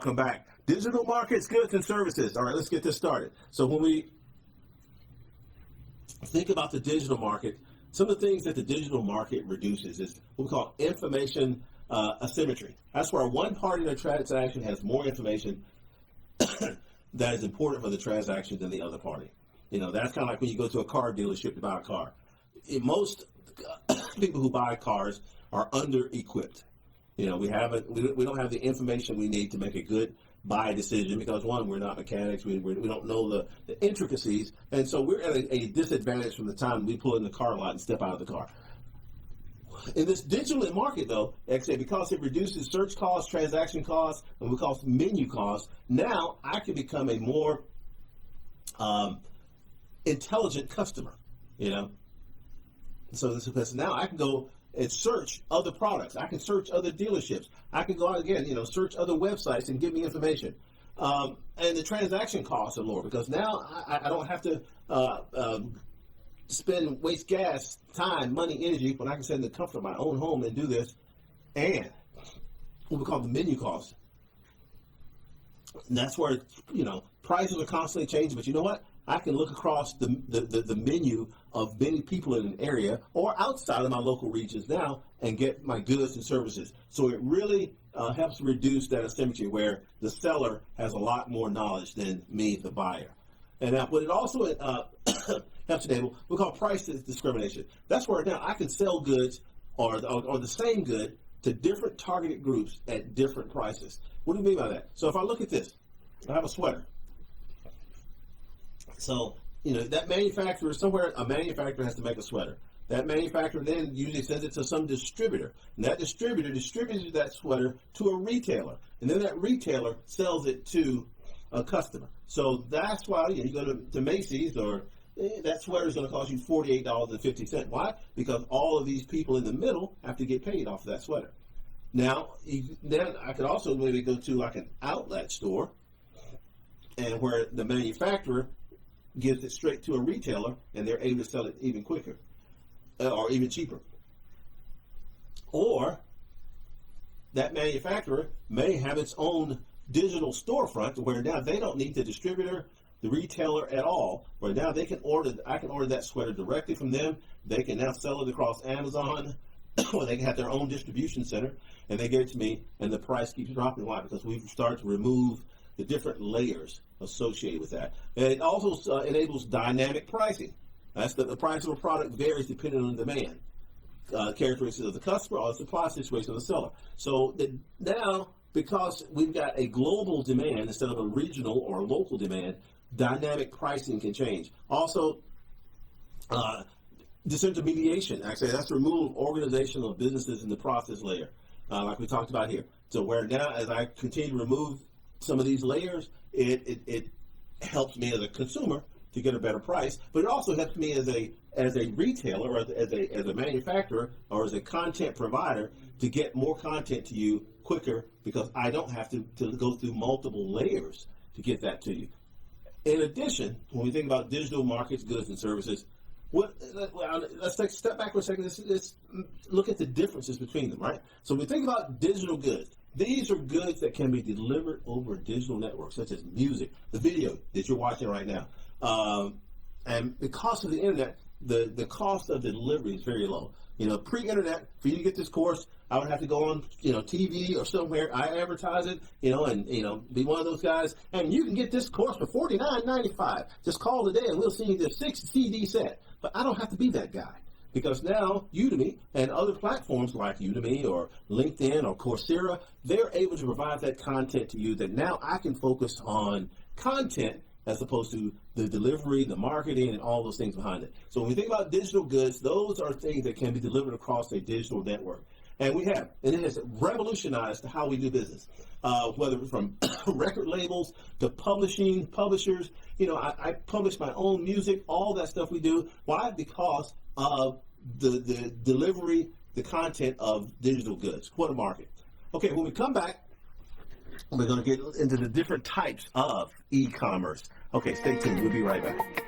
Welcome back. Digital markets, goods, and services. All right, let's get this started. So when we think about the digital market, some of the things that the digital market reduces is what we call information asymmetry. That's where one party in a transaction has more information that is important for the transaction than the other party. You know, that's kind of like when you go to a car dealership to buy a car. Most people who buy cars are under-equipped. You know, we don't have the information we need to make a good buy decision because, one, we're not mechanics. We don't know the intricacies. And so we're at a disadvantage from the time we pull in the car lot and step out of the car. In this digital market, though, like I say, because it reduces search costs, transaction costs, and we call menu costs, now I can become a more intelligent customer, you know. So this is because now I can go and search other products. I can search other dealerships. I can go out again, you know, search other websites and give me information. And the transaction costs are lower because now I don't have to waste gas, time, money, energy when I can sit in the comfort of my own home and do this. And what we call the menu costs. And that's where, you know, prices are constantly changing. But you know what? I can look across the menu of many people in an area or outside of my local regions now and get my goods and services. So it really helps reduce that asymmetry where the seller has a lot more knowledge than me, the buyer. And what it also helps enable, we call price discrimination. That's where now I can sell goods or the same good to different targeted groups at different prices. What do you mean by that? So if I look at this, I have a sweater. So, you know, that manufacturer, somewhere a manufacturer has to make a sweater. That manufacturer then usually sends it to some distributor. And that distributor distributes that sweater to a retailer. And then that retailer sells it to a customer. So that's why you go to Macy's or that sweater is going to cost you $48.50. Why? Because all of these people in the middle have to get paid off of that sweater. Now, then I could also maybe go to like an outlet store and where the manufacturer gives it straight to a retailer, and they're able to sell it even quicker or even cheaper. Or that manufacturer may have its own digital storefront where now they don't need the distributor, the retailer at all, where now I can order that sweater directly from them. They can now sell it across Amazon, or they can have their own distribution center, and they give it to me, and the price keeps dropping. Why? Because we've started to remove the different layers associated with that. And it also enables dynamic pricing. That's the price of a product varies depending on demand, characteristics of the customer, or the supply situation of the seller. So now, because we've got a global demand instead of a regional or a local demand, dynamic pricing can change. Also, disintermediation. Actually, that's the removal of organizational businesses in the process layer, like we talked about here. So where now, as I continue to remove some of these layers, it helps me as a consumer to get a better price, but it also helps me as a retailer or as a manufacturer or as a content provider to get more content to you quicker because I don't have to go through multiple layers to get that to you. In addition, when we think about digital markets, goods, and services, let's take a step back for a second. Let's look at the differences between them, right? So when we think about digital goods, these are goods that can be delivered over digital networks, such as music, the video that you're watching right now. And because of the internet, the cost of delivery is very low. You know, pre-internet, for you to get this course, I would have to go on, you know, TV or somewhere. I advertise it, you know, and, you know, be one of those guys. And you can get this course for $49.95. Just call today and we'll send you the 6 CD set. But I don't have to be that guy. Because now Udemy and other platforms like Udemy or LinkedIn or Coursera, they're able to provide that content to you that now I can focus on content as opposed to the delivery, the marketing, and all those things behind it. So when we think about digital goods, those are things that can be delivered across a digital network. And it has revolutionized how we do business, whether from record labels to publishers. You know, I publish my own music, all that stuff we do. Why? Because of the delivery, the content of digital goods. What a market. Okay, when we come back, we're going to get into the different types of e-commerce. Okay, stay tuned. We'll be right back.